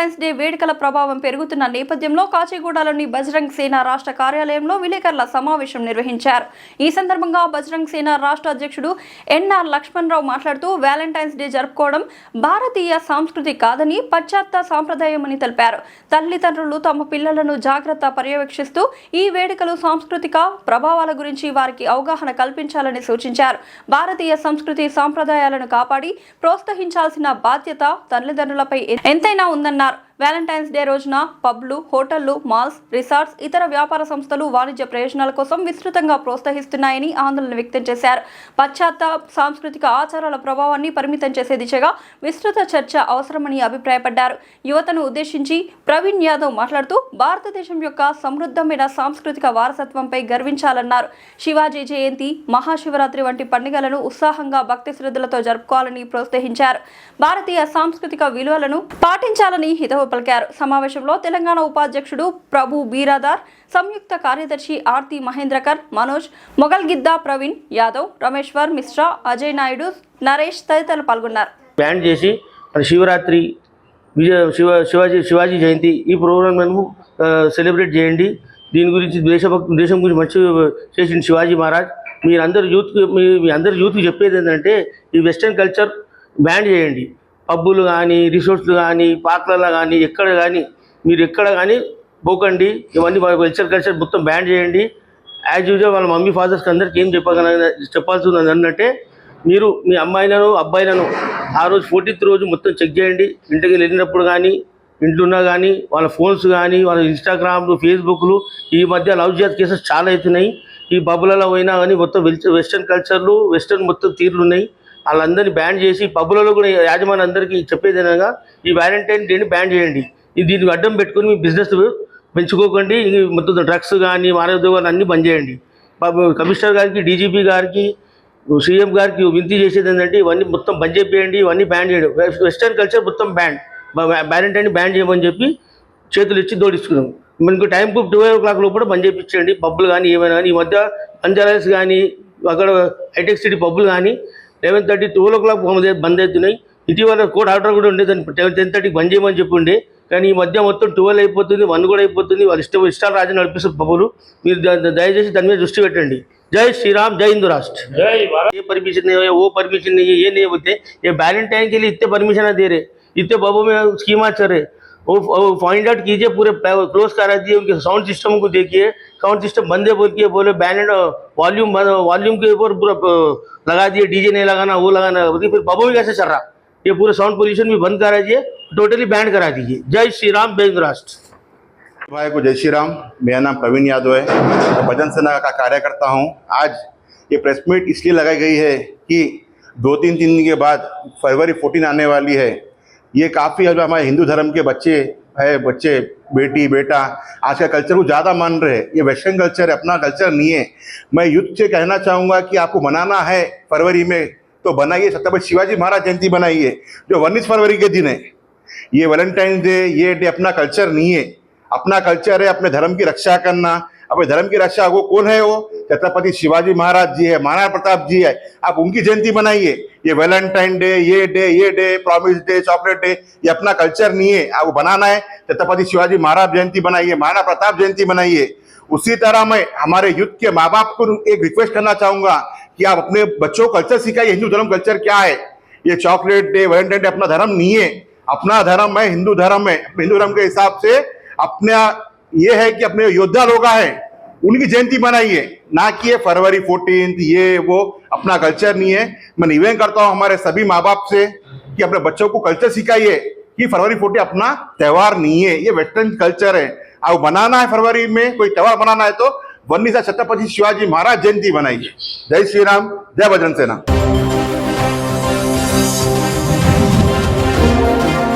Valentine's day వేడుకల ప్రభావం పెరుగుతున్న నేపథ్యంలో కాచిగూడలోని బజరంగ్ సేన రాష్ట్ర కార్యాలయంలో విలేకరుల సమావేశం నిర్వహించారు. ఈ సందర్భంగా బజరంగ్ సేన రాష్ట్ర అధ్యక్షుడు ఎన్ఆర్ లక్ష్మణరావు మాట్లాడుతూ వ్యాలంటైన్స్ డే జరుపుకోవడం భారతీయ సంస్కృతి కాదని పాశ్చాత్య సాంప్రదాయమని తెలిపారు. తల్లిదండ్రులు తమ పిల్లలను జాగ్రత్త పర్యవేక్షిస్తూ ఈ వేడుకలు సాంస్కృతిక ప్రభావాల గురించి వారికి అవగాహన కల్పించాలని సూచించారు. భారతీయ సంస్కృతి సాంప్రదాయాలను కాపాడి ప్రోత్సహించాల్సిన బాధ్యత తల్లిదండ్రులపై ఎంతైనా ఉందన్నారు. వ్యాలంటైన్స్ డే రోజున పబ్లు, హోటళ్లు, మాల్స్, రిసార్ట్స్, ఇతర వ్యాపార సంస్థలు వాణిజ్య ప్రయోజనాల కోసం విస్తృతంగా ప్రోత్సహిస్తున్నాయని ఆందోళన వ్యక్తం చేశారు. పాశ్చాత్య సాంస్కృతిక ఆచారాల ప్రభావాన్ని పరిమితం చేసే దిశగా విస్తృత చర్చ అవసరమని అభిప్రాయపడ్డారు. యువతను ఉద్దేశించి ప్రవీణ్ యాదవ్ మాట్లాడుతూ భారతదేశం యొక్క సమృద్ధమైన సాంస్కృతిక వారసత్వంపై గర్వించాలన్నారు. శివాజీ జయంతి, మహాశివరాత్రి వంటి పండుగలను ఉత్సాహంగా భక్తి శ్రద్ధలతో జరుపుకోవాలని ప్రోత్సహించారు. భారతీయ సాంస్కృతిక విలువలను పాటించాలని హితవు పలికారు. సమావేశంలో తెలంగాణ ఉపాధ్యక్షుడు ప్రభు బీరాదార్, సంయుక్త కార్యదర్శి ఆర్తి మహేంద్రకర్, మనోజ్, మొగల్గిద్దా, ప్రవీణ్ యాదవ్, రమేశ్వర్ మిశ్రా, అజయ్ నాయుడు, నరేష్ తదితరులు పాల్గొన్నారు. బ్యాన్ చేసి శివరాత్రి, శివాజీ జయంతి ఈ ప్రోగ్రాంలను సెలబ్రేట్ చేయండి. దీని గురించి దేశం గురించి మంచి చేసిన శివాజీ మహారాజ్. మీరందరూ యూత్కి చెప్పేది ఏంటంటే ఈ వెస్టర్న్ కల్చర్ బ్యాన్ చేయండి. పబ్బులు కానీ, రిసార్ట్స్లు కానీ, పార్కులలో కానీ మీరు ఎక్కడ కానీ పోకండి. ఇవన్నీ కల్చర్ మొత్తం బ్యాన్ చేయండి. యాజ్ యూజువల్ వాళ్ళ మమ్మీ ఫాదర్స్కి అందరికీ ఏం చెప్పాల్సి ఉంది అంటే మీరు మీ అమ్మాయిలను అబ్బాయిలను ఆ రోజు 14th రోజు మొత్తం చెక్ చేయండి. ఇంటికి వెళ్ళినప్పుడు కానీ, ఇంట్లోన్నా కానీ, వాళ్ళ ఫోన్స్ కానీ, వాళ్ళ ఇన్స్టాగ్రామ్లు, ఫేస్బుక్లు ఈ మధ్య లవ్ జిహాద్ కేసెస్ చాలా అవుతున్నాయి. ఈ పబ్బులలో పోయినా కానీ మొత్తం వెస్టర్న్ కల్చర్లు, వెస్టర్న్ మొత్తం తీర్లు ఉన్నాయి. వాళ్ళందరినీ బ్యాన్ చేసి పబ్బులలో కూడా యాజమాన్యం అందరికీ చెప్పేదేనగా ఈ వ్యాలంటైన్ డేని బ్యాన్ చేయండి. దీనికి అడ్డం పెట్టుకుని మీ బిజినెస్ పెంచుకోకండి. మొత్తం డ్రగ్స్ కానీ, మానవోద్యోగాలు అన్నీ బంద్ చేయండి. కమిషనర్ గారికి, డీజీపీ గారికి, సీఎం గారికి వినతి చేసేది ఏంటంటే ఇవన్నీ మొత్తం బంద్ చేయండి, ఇవన్నీ బ్యాన్ చేయండి. వెస్టర్న్ కల్చర్ మొత్తం వ్యాలంటైన్ బ్యాన్ చేయమని చెప్పి చేతులు ఇచ్చి దోడిస్తున్నాం. మనకు టైంకు 12 o'clock లోపల బంద్ చేయించండి. పబ్బులు కానీ ఏమైనా కానీ ఈ మధ్య బంజారాస్ కానీ, అక్కడ హైటెక్ సిటీ పబ్బులు కానీ 11:30, 12 o'clock బంద్ అవుతున్నాయి. ఇటీవల కోర్టు ఆర్డర్ కూడా ఉండే దాన్ని 10:30కి బంద్ చేయమని చెప్పుండే. కానీ ఈ మధ్య మొత్తం 12 అయిపోతుంది, 1 కూడా అయిపోతుంది. వాళ్ళు ఇష్టాలు రాజ్యం నడిపిస్తారు పబ్బులు. మీరు దయచేసి దాని మీద దృష్టి పెట్టండి. जय श्री राम, जय हिंदू राष्ट्र। ये परमिशन नहीं है, वो परमिशन नहीं है, ये नहीं बोलते। ये वैलेंटाइन के लिए इतने परमिशन दे रहे, इतने बाबू में स्कीमा चल रहे। वो फाइंड आउट कीजिए, पूरे क्लोज करा दिए। उनके साउंड सिस्टम को देखिए, साउंड सिस्टम बंद है बोल के बोले बैन एंड वॉल्यूम के ऊपर पूरा लगा दिए, डीजे नहीं लगाना, वो लगाना। फिर बाबू में कैसे चल रहा? ये पूरे साउंड पोल्यूशन भी बंद करा दिए, टोटली बैन करा दीजिए। जय श्री राम, जय हिंदू राष्ट्र। भाई को जय श्री राम। मेरा नाम प्रवीण यादव है, मैं भजन सेना का कार्यकर्ता हूं। आज ये प्रेस मीट इसलिए लगाई गई है कि 2-3 दिन के बाद फरवरी 14 आने वाली है। ये काफ़ी हमारे हिंदू धर्म के बच्चे बेटी बेटा आज का कल्चर को ज़्यादा मान रहे हैं। ये वेस्टर्न कल्चर है, अपना कल्चर नहीं है। मैं यूथ से कहना चाहूँगा कि आपको मनाना है फरवरी में तो बनाइए, छत्रपति शिवाजी महाराज जयंती बनाइए जो 19 फरवरी के दिन है। ये वैलेंटाइन डे, ये डे अपना कल्चर नहीं है। अपना कल्चर है अपने धर्म की रक्षा करना। अपने धर्म की रक्षा वो कौन है? वो छत्रपति शिवाजी महाराज जी है, महाराणा प्रताप जी है। आप उनकी जयंती बनाइए। ये वैलेंटाइन डे, ये day promise day, chocolate day, ये अपना कल्चर नहीं है। आपको बनाना है छत्रपति शिवाजी महाराज जयंती बनाइए, महाराणा प्रताप जयंती बनाइए। उसी तरह मैं हमारे यूथ के माँ बाप को एक रिक्वेस्ट करना चाहूंगा कि आप अपने बच्चों को कल्चर सिखाइए। हिंदू धर्म कल्चर क्या है? ये चॉकलेट डे, वैलेंटाइन डे अपना धर्म नहीं है। अपना धर्म है हिंदू धर्म है। हिंदू धर्म के हिसाब से अपना ये है कि अपने योद्धा लोग हैं उनकी जयंती बनाइए, ना कि ये फरवरी 14 ये वो अपना कल्चर नहीं है। मैं निवेदन करता हूँ हमारे सभी माँ बाप से कि अपने बच्चों को कल्चर सिखाइए कि फरवरी 14 अपना त्यौहार नहीं है, ये वेस्टर्न कल्चर है। अब बनाना है फरवरी में कोई त्यौहार बनाना है तो 19 छत्रपति शिवाजी महाराज जयंती बनाइए। जय श्री राम, जय बजरंग सेना।